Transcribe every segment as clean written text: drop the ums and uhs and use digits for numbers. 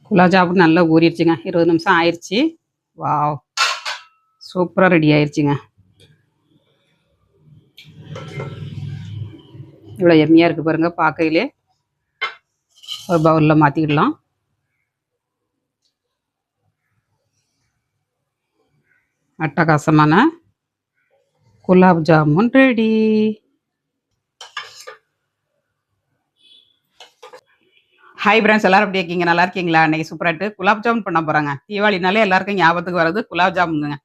குலாப் ஜாமுன் நல்லா ஊறிடுச்சுங்க. 20 நிமிஷம் ஆயிடுச்சு. வாவ்! சூப்பரா ரெடி ஆயிடுச்சுங்க. இவ்வளோ எம்மியா இருக்குது பாருங்க பார்க்கையிலே. ஒரு பவுலில் மாற்றிக்கிடலாம். அட்டகாசமான gulab jamun ready. Hi friends, எல்லாரும் எப்படி இருக்கீங்க? நல்லா இருக்கீங்களா? இன்னைக்கு சூப்பராகிட்டு குலாப் ஜாமுன் பண்ண போகிறாங்க. தீபாவளினாலே எல்லாருக்கும் ஞாபகத்துக்கு வர்றது குலாப் ஜாமுனுங்க.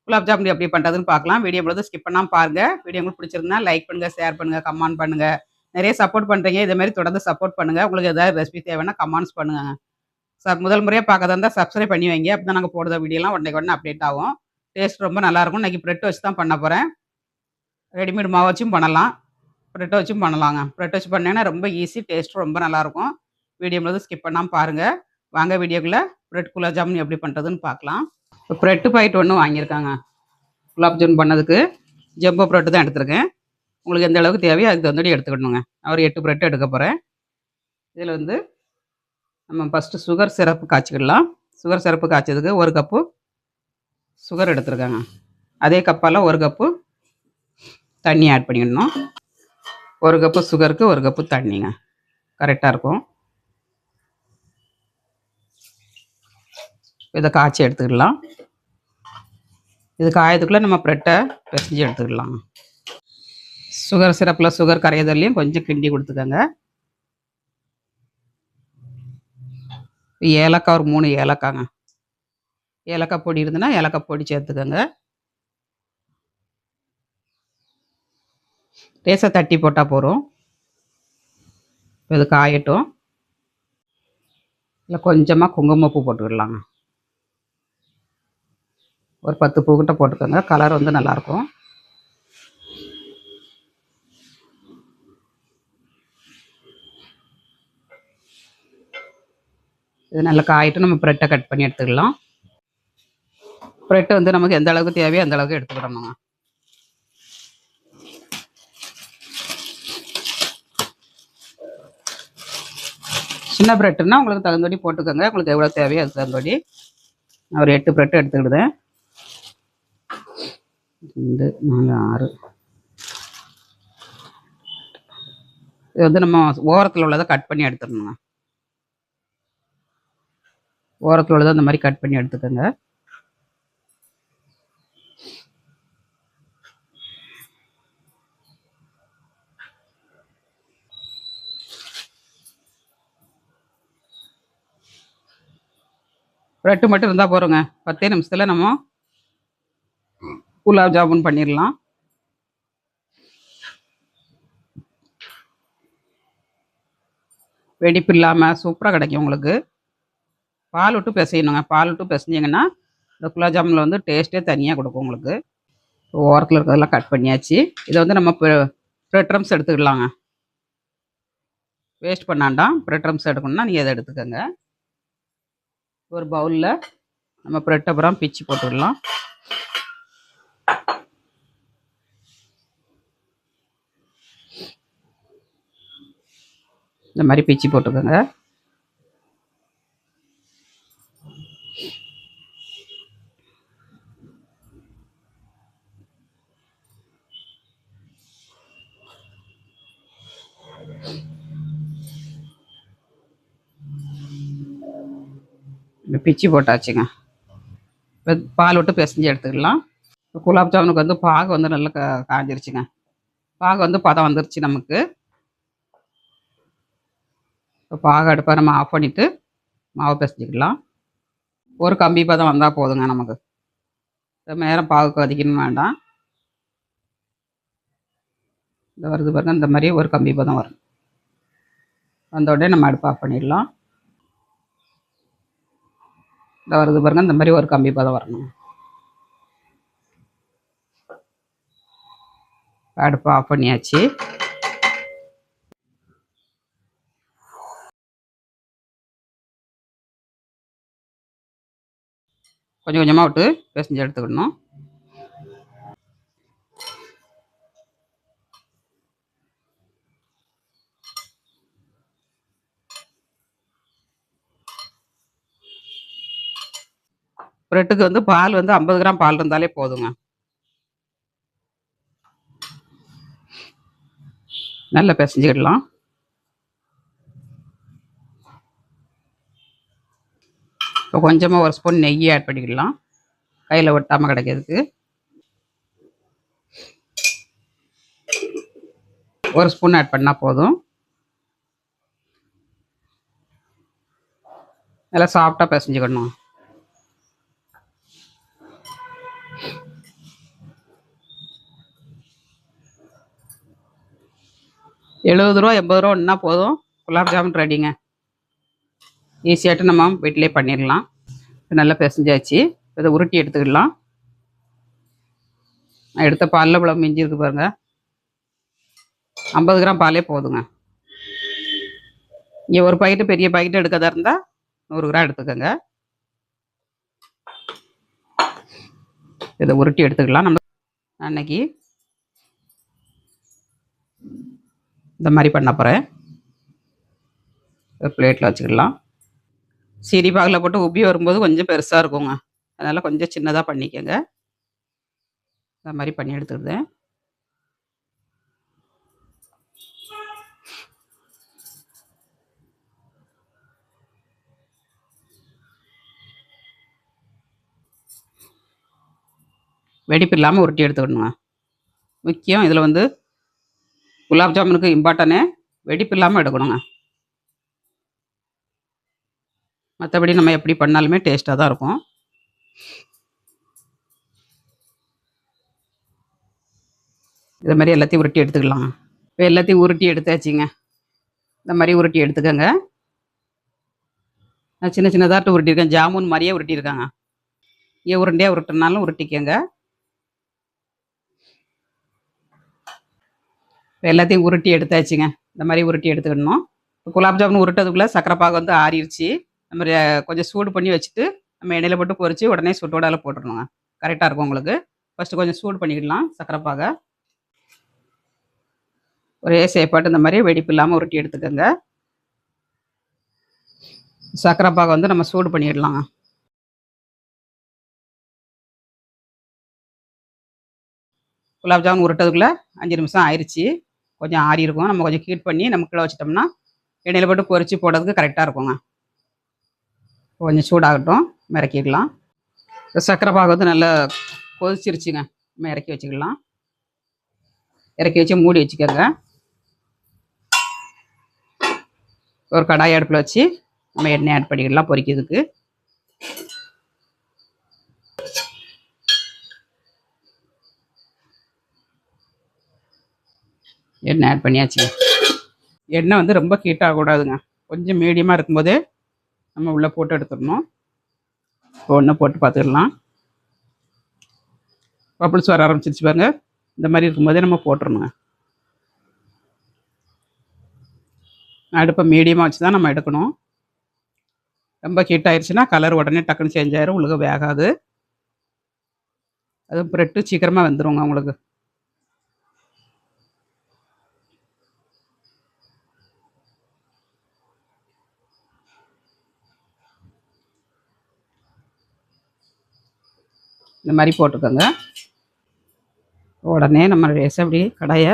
குலாப் ஜாமுன் எப்படி பண்ணுறதுன்னு பார்க்கலாம். வீடியோ பொழுது ஸ்கிப் பண்ணாமல் பாருங்கள். வீடியோ உங்களுக்கு பிடிச்சிருந்தா லைக் பண்ணுங்கள், ஷேர் பண்ணுங்கள், கமெண்ட் பண்ணுங்கள். நிறைய சப்போர்ட் பண்ணுறீங்க. இதேமாதிரி தொடர்ந்து சப்போர்ட் பண்ணுங்கள். உங்களுக்கு ஏதாவது ரெசிபி தேவைன்னா கமெண்ட்ஸ் பண்ணுங்கள். முதல் முறையாக பார்க்கறதா இருந்தால் சப்ஸ்கிரைப் பண்ணி வைங்க. அப்போ தான் நாங்கள் போடுற வீடியோலாம் உடனே அப்டேட் ஆகும். டேஸ்ட் ரொம்ப நல்லாயிருக்கும். இன்றைக்கி ப்ரெட் வச்சு தான் பண்ண போகிறேன். ரெடிமேட் மாவு வச்சும் பண்ணலாம், ப்ரெட் வச்சும் பண்ணலாங்க. ப்ரெட் வச்சு பண்ணீங்கன்னா ரொம்ப ஈஸி, டேஸ்ட் ரொம்ப நல்லாயிருக்கும். வீடியோ முழுவதும் ஸ்கிப் பண்ணாமல் பாருங்கள். வாங்க வீடியோக்குள்ளே ப்ரெட் குலாப் ஜாமுன் எப்படி பண்ணுறதுன்னு பார்க்கலாம். இப்போ ப்ரெட்டு பாக்கெட் ஒன்று வாங்கியிருக்காங்க. குலாப் ஜாமுன் பண்ணதுக்கு ஜம்போ ப்ரெட்டு தான் எடுத்துருக்கேன். உங்களுக்கு எந்த அளவுக்கு தேவையோ அதுக்கு தகுந்தபடி எடுத்துக்கணுங்க. நான் ஒரு 8 ப்ரெட்டு எடுக்க போகிறேன். இதில் வந்து நம்ம ஃபஸ்ட்டு சுகர் சிரப்பு காய்ச்சிக்கிடலாம். சுகர் சிரப்பு காய்ச்சதுக்கு 1 கப்பு சுகர் எடுத்துருக்காங்க. அதே கப்பால் 1 கப்பு தண்ணி ஆட் பண்ணிடணும். 1 கப்பு சுகருக்கு 1 கப்பு தண்ணிங்க, கரெக்டாக இருக்கும். இதை காய்ச்சி எடுத்துக்கிடலாம். இது காயத்துக்குள்ளே நம்ம ப்ரெட்டை பிசைஞ்சு எடுத்துக்கிடலாம். சுகர் சிரப்பில் சுகர் கரையதல்லையும் கொஞ்சம் கிண்டி கொடுத்துக்கோங்க. ஏலக்காய் ஒரு 3 ஏலக்காய்ங்க. ஏலக்காய் பொடி இருந்ததுன்னா ஏலக்காய் பொடி சேர்த்துக்கோங்க. லேசாக தட்டி போட்டால் போதும். இது காயட்டும். இல்லை கொஞ்சமாக குங்குமப்பூ போட்டுக்கிடலாங்க. ஒரு 10 பூக்கிட்ட போட்டுக்கோங்க. கலர் வந்து நல்லாயிருக்கும். இது நல்லா காயிட்டு நம்ம ப்ரெட்டை கட் பண்ணி எடுத்துக்கலாம். ப்ரெட்டு வந்து நமக்கு எந்த அளவுக்கு தேவையோ அந்த அளவுக்கு எடுத்துக்கிடணுங்க. சின்ன ப்ரெட்டுன்னா உங்களுக்கு தகுந்தபடி போட்டுக்கோங்க. உங்களுக்கு எவ்வளோ தேவையோ அதுக்கு தகுந்தபடி. நான் ஒரு 8 ப்ரெட்டு எடுத்துக்கிடுதேன். 2 4 6. இது வந்து நம்ம ஓரத்தில் உள்ளதை கட் பண்ணி எடுத்துடணுங்க. ஓரத்தில் உள்ளதை அந்த மாதிரி கட் பண்ணி எடுத்துக்கோங்க. ப்ரெட்டு மட்டும் இருந்தால் போகிறோங்க. 10 நிமிஷத்தில் நம்ம குலாப் ஜாமுன் பண்ணிடலாம். வெடிப்பு இல்லாமல் சூப்பராக கிடைக்கும் உங்களுக்கு. பால் விட்டு பிசையணுங்க. பால் விட்டு பிசைஞ்சிங்கன்னா இந்த குலாப் ஜாமுனில் வந்து டேஸ்ட்டே தனியாக கொடுக்கும் உங்களுக்கு. ஓரத்தில் இருக்கிறதெல்லாம் கட் பண்ணியாச்சு. இதை வந்து நம்ம ப்ரெட் ரம்ஸ் எடுத்துக்கலாங்க. வேஸ்ட் பண்ணாண்டாம். ப்ரெட் ரம்ஸ் எடுக்கணும்னா நீங்கள் எதை எடுத்துக்கோங்க. ஒரு பவுலில் நம்ம ப்ரெட் அப்புறம் பிச்சு போட்டுடலாம். இந்த மாதிரி பிச்சு போட்டுக்கோங்க. பிச்சு போட்டாச்சுங்க. பால் விட்டு பிசைஞ்சு எடுத்துக்கலாம். குலாப் ஜாமுனுக்கு வந்து பாகு வந்து நல்லா காஞ்சிருச்சுங்க. பாகு வந்து பதம் வந்துருச்சு நமக்கு. இப்போ பாகு அடுப்பை நம்ம ஆஃப் பண்ணிவிட்டு மாவு பிசைஞ்சிக்கலாம். ஒரு கம்பி பதம் வந்தால் போதுங்க நமக்கு. ரொம்ப நேரம் பாகு கொதிக்கணும் வேண்டாம். இந்த வருது பாருங்க, இந்த மாதிரி ஒரு கம்பி பதம் வரும். வந்த உடனே நம்ம அடுப்பை ஆஃப் பண்ணிடலாம். இந்த வருது பாருங்க, இந்த மாதிரி ஒரு கம்பி பதம் வரணும். அடுப்பை ஆஃப் பண்ணியாச்சு. கொஞ்சம் கொஞ்சமாக விட்டு பிசைஞ்சு எடுத்துக்கணும். பிரெட்டுக்கு வந்து பால் வந்து 50 கிராம் பால் இருந்தாலே போதுங்க. நல்லா பிசைஞ்சிடலாம். இப்போ கொஞ்சமாக ஒரு ஸ்பூன் நெய் ஆட் பண்ணிக்கலாம், கையில் ஒட்டாமல் கிடைக்கிறதுக்கு. ஒரு ஸ்பூன் ஆட் பண்ணால் போதும். நல்லா சாஃப்டாக பிசைஞ்சுக்கணும். ரூ. 70 ரூ. 80 போதும், குலாப் ஜாமுன் ரெடிங்க. ஈஸியாகிட்டு நம்ம வீட்டிலே பண்ணிடலாம். நல்லா பிசைஞ்சாச்சு. இதை உருட்டி எடுத்துக்கலாம். நான் எடுத்த பாலில் இவ்வளோ மிஞ்சி இருக்கு பாருங்க. 50 கிராம் பாலே போதுங்க. இங்கே ஒரு பாக்கெட்டு பெரிய பாக்கெட்டு எடுக்கதா இருந்தால் 100 கிராம் எடுத்துக்கோங்க. இதை உருட்டி எடுத்துக்கலாம். நம்ம அன்னைக்கு இந்த மாதிரி பண்ண போகிறேன். ஒரு பிளேட்டில் வச்சுக்கலாம். சீனி பாகில் போட்டு உப்பி வரும்போது கொஞ்சம் பெருசாக இருக்குங்க, அதனால் கொஞ்சம் சின்னதாக பண்ணிக்கோங்க. இந்த மாதிரி பண்ணி எடுத்துக்கிட்டேன். வெடிப்பு இல்லாமல் உருட்டி எடுத்துக்கணுங்க. முக்கியம் இதில் வந்து குலாப் ஜாமுனுக்கு இம்பார்ட்டனே வெடிப்பு இல்லாமல் எடுக்கணுங்க. மற்றபடி நம்ம எப்படி பண்ணாலுமே டேஸ்ட்டாக தான் இருக்கும். இது மாதிரி எல்லாத்தையும் உருட்டி எடுத்துக்கலாம். இப்போ எல்லாத்தையும் உருட்டி எடுத்தாச்சுங்க. இந்த மாதிரி உருட்டி எடுத்துக்கோங்க. நான் சின்ன சின்னதாட்டு உருட்டியிருக்கேன், ஜாமுன் மாதிரியே உருட்டியிருக்காங்க. இங்கே உருண்டையாக உருட்டினாலும் உருட்டிக்கங்க. இப்போ எல்லாத்தையும் உருட்டி எடுத்தாச்சுங்க. இந்த மாதிரி உருட்டி எடுத்துக்கணும். குலாப் ஜாமுன் உருட்டதுக்குள்ளே சக்கரை பாகு வந்து ஆறிடுச்சு. நம்ம கொஞ்சம் சூடு பண்ணி வச்சுட்டு நம்ம எண்ணெயில் போட்டு பொரிச்சு உடனே சுட்டோட அதில் போட்டுடணுங்க. கரெக்டாக இருக்கும் உங்களுக்கு. ஃபஸ்ட்டு கொஞ்சம் சூடு பண்ணிக்கிடலாம் சக்கரை பாகை. ஒரே சேப்பாட்டு இந்த மாதிரி வெடிப்பு இல்லாமல் உருட்டி எடுத்துக்கோங்க. சக்கரை பாகை வந்து நம்ம சூடு பண்ணிடலாங்க. குலாப் ஜாமுன் உருட்டதுக்குள்ளே 5 நிமிஷம் ஆயிடுச்சு. கொஞ்சம் ஆறி இருக்கும். நம்ம கொஞ்சம் ஹீட் பண்ணி நமக்குள்ளே வச்சிட்டோம்னா எண்ணெயில் போட்டு பொரிச்சு போடுறதுக்கு கரெக்டாக இருக்குங்க. கொஞ்சம் சூடாகட்டும், இறக்கிக்கலாம். சக்கரை பாகு வந்து நல்லா கொதிச்சிருச்சுங்க. நம்ம இறக்கி வச்சுக்கலாம். இறக்கி வச்சு மூடி வச்சுக்கோங்க. ஒரு கடாய் அடுப்பில் வச்சு நம்ம எண்ணெய் ஆட் பண்ணிக்கலாம் பொரிக்கிறதுக்கு. எண்ணெய் ஆட் பண்ணியாச்சுங்க. எண்ணெய் வந்து ரொம்ப ஹீட் ஆகக்கூடாதுங்க, கொஞ்சம் மீடியமாக இருக்கும்போதே நம்ம உள்ளே போட்டு எடுத்துடணும். இப்போ ஒன்று போட்டு பார்த்துக்கலாம். பப்புள்ஸ் வர ஆரம்பிச்சிருச்சு பாருங்க. இந்த மாதிரி இருக்கும்போதே நம்ம போட்டுடணுங்க. அடுப்பை மீடியமாக வச்சு தான் நம்ம எடுக்கணும். ரொம்ப ஹீட் ஆயிடுச்சுன்னா கலர் உடனே டக்குன்னு சேஞ்ச் ஆயிரும், உங்களுக்கு வேகாது. அதுவும் பிரெட்டு சீக்கிரமாக வெந்துருங்க உங்களுக்கு. இந்த மாதிரி போட்டுக்கோங்க. உடனே நம்ம லேசாக அப்படி கடாயை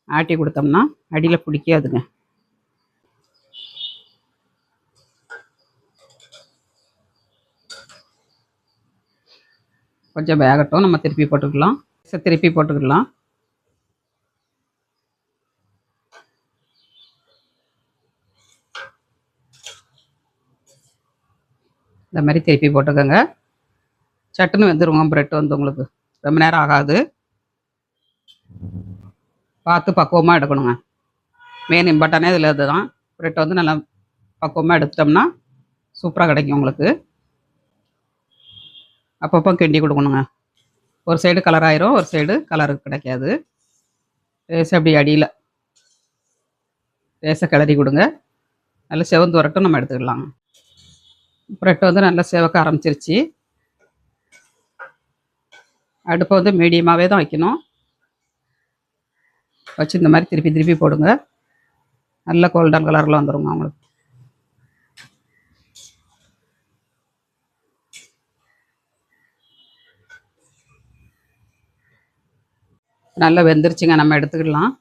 ஆட்டி கொடுத்தோம்னா அடியில் பிடிக்காதுங்க. கொஞ்சம் வேகட்டும், நம்ம திருப்பி போட்டுக்கலாம். திருப்பி போட்டுக்கலாம். இந்த மாதிரி திருப்பி போட்டுக்கோங்க. சட்டுன்னு வெந்துருங்க பிரெட் வந்து உங்களுக்கு, ரொம்ப நேரம் ஆகாது. பார்த்து பக்குவமாக எடுக்கணுங்க. மெயின் இம்பார்ட்டனே இதில் இதுதான். பிரெட் வந்து நல்லா பக்குவமாக எடுத்துட்டோம்னா சூப்பராக கிடைக்கும் உங்களுக்கு. அப்பப்போ கிண்டி கொடுக்கணுங்க. ஒரு சைடு கலர் ஆயிரும், ஒரு சைடு கலர் கிடைக்காது. லேசாக அப்படி அடியில் லேசாக கிளறி கொடுங்க. நல்லா செவந்து வரட்டும், நம்ம எடுத்துக்கலாங்க. பிரெட் வந்து நல்லா செவக்க ஆரம்பிச்சிருச்சு. அடுப்பை வந்து மீடியமாகவே தான் வைக்கணும். வச்சு இந்த மாதிரி திருப்பி திருப்பி போடுங்க. நல்ல கோல்டன் கலரில் வந்துடுங்க உங்களுக்கு. நல்லா வெந்துருச்சுங்க. நம்ம எடுத்துக்கிடலாம்.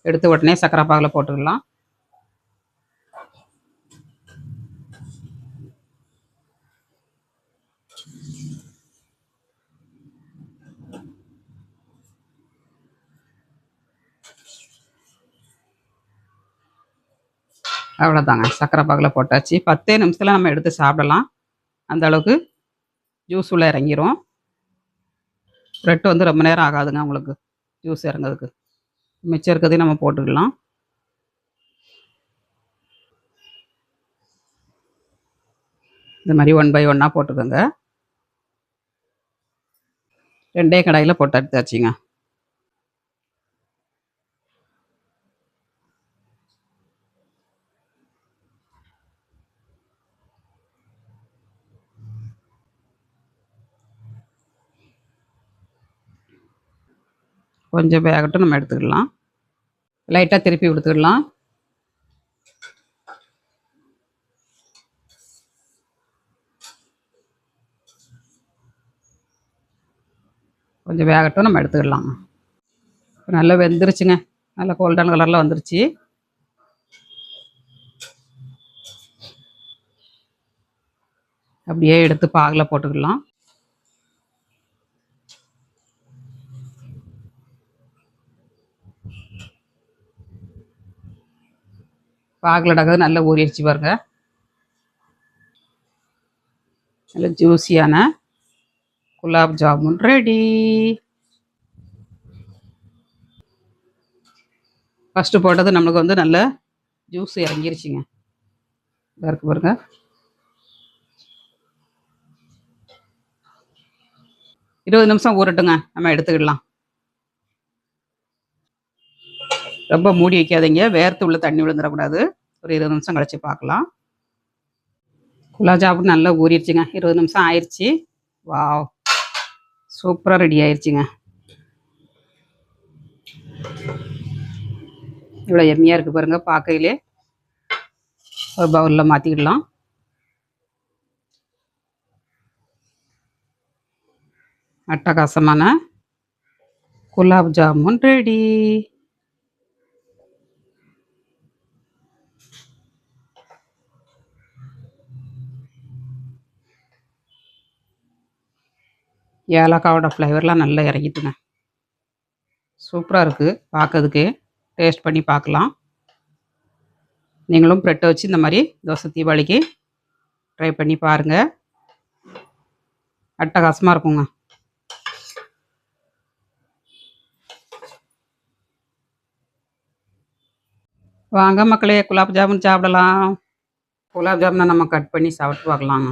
எடுத்து உடனே சர்க்கரை பாகில் போட்டுக்கலாம். அவ்வளோதாங்க, சர்க்கரை பாகில் போட்டாச்சு. 10 நிமிஷத்தில் நம்ம எடுத்து சாப்பிடலாம். அந்த அளவுக்கு ஜூஸ் உள்ள இறங்கிரும். ப்ரெட் வந்து ரொம்ப நேரம் ஆகாதுங்க உங்களுக்கு ஜூஸ் இறங்கிறதுக்கு. மிச்சம் இருக்கிறதையும் நம்ம போட்டுக்கலாம். இந்த மாதிரி 1 பை 1 போட்டுக்கோங்க. 2 கடாயில் போட்டு எடுத்தாச்சுங்க. கொஞ்சம் வேகட்டும், நம்ம எடுத்துக்கலாம். லைட்டாக திருப்பி கொடுத்துக்கலாம். கொஞ்சம் வேகட்டும், நம்ம எடுத்துக்கலாம். நல்லா வெந்துருச்சுங்க. நல்லா கோல்டன் கலரில் வந்துருச்சு. அப்படியே எடுத்து பாகில் போட்டுக்கலாம். பாகில் அடக்கிறது நல்லா ஊறிடுச்சு பாருங்க. நல்ல ஜூஸியான குலாப் ஜாமுன் ரெடி. ஃபஸ்ட்டு போட்டது நம்மளுக்கு வந்து நல்ல ஜூஸ் இறங்கிருச்சுங்க. இருக்கு பாருங்க. இருபது நிமிஷம் ஊறட்டுங்க, நம்ம எடுத்துக்கிடலாம். ரொம்ப மூடி வைக்காதீங்க, வேர்த்து உள்ள தண்ணி விழுந்துடக்கூடாது. ஒரு 20 நிமிஷம் கழிச்சு பார்க்கலாம். குலாப் ஜாமுன் நல்லா ஊறிடுச்சுங்க. 20 நிமிஷம் ஆயிடுச்சு. வாவ், சூப்பராக ரெடி ஆயிடுச்சுங்க. இவ்வளோ எம்மியாக இருக்குது பாருங்கள். பார்க்கையிலே ஒரு பவுலில் மாற்றிக்கிடலாம். அட்டகாசமான குலாப் ஜாமுன் ரெடி. ஏலக்காவோட ஃப்ளேவர்லாம் நல்லா இறங்கிட்டுங்க. சூப்பராக இருக்குது பார்க்கறதுக்கு. டேஸ்ட் பண்ணி பார்க்கலாம். நீங்களும் ப்ரெட்டை வச்சு இந்த மாதிரி தோசை தீபாவளிக்கு ட்ரை பண்ணி பாருங்கள். அட்டகாசமாக இருக்குங்க. வாங்க மக்களே, குலாப் ஜாமுன் சாப்பிடலாம். குலாப் ஜாமுனை நம்ம கட் பண்ணி சாப்பிட்டு பார்க்கலாங்க.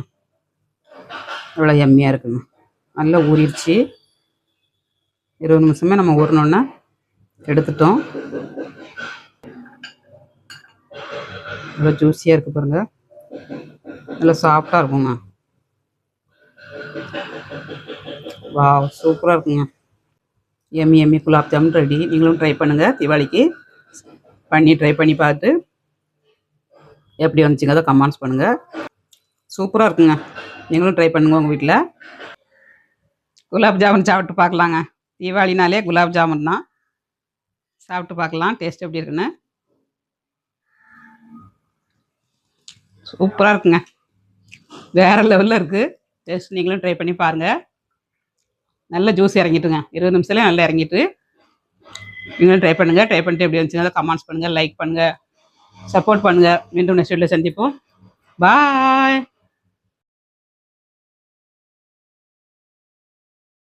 இவ்வளோ எம்மியாக இருக்குங்க. நல்லா ஊறிடுச்சு. 20 நிமிஷமே நம்ம ஊறினோன்னா எடுத்துட்டோம். நல்லா ஜூஸியாக இருக்குது பாருங்கள். நல்லா சாஃப்டாக இருக்குங்க. வாவ், சூப்பராக இருக்குங்க. Yummy yummy gulab jamun ready. நீங்களும் ட்ரை பண்ணுங்கள். தீபாவளிக்கு ட்ரை பண்ணி பார்த்து எப்படி வந்துச்சுங்க அதை கமெண்ட்ஸ் பண்ணுங்கள். சூப்பராக இருக்குங்க. நீங்களும் ட்ரை பண்ணுங்கள் உங்கள் வீட்டில். குலாப் ஜாமுன் சாப்பிட்டு பார்க்கலாங்க. தீபாவளினாலே குலாப் ஜாமுன் தான். சாப்பிட்டு பார்க்கலாம் டேஸ்ட் எப்படி இருக்குன்னு. சூப்பராக இருக்குங்க. வேறு லெவலில் இருக்குது டேஸ்ட். நீங்களும் ட்ரை பண்ணி பாருங்கள். நல்ல ஜூஸ் இறங்கிட்டுங்க. 20 நிமிஷத்துலேயே நல்லா இறங்கிட்டு. நீங்களும் ட்ரை பண்ணுங்கள். ட்ரை பண்ணிட்டு எப்படி வந்துச்சுன்னா கமெண்ட்ஸ் பண்ணுங்கள், லைக் பண்ணுங்கள், சப்போர்ட் பண்ணுங்கள். மீண்டும் நெக்ஸ்ட் வீடியோவில் சந்திப்போம். பாய்.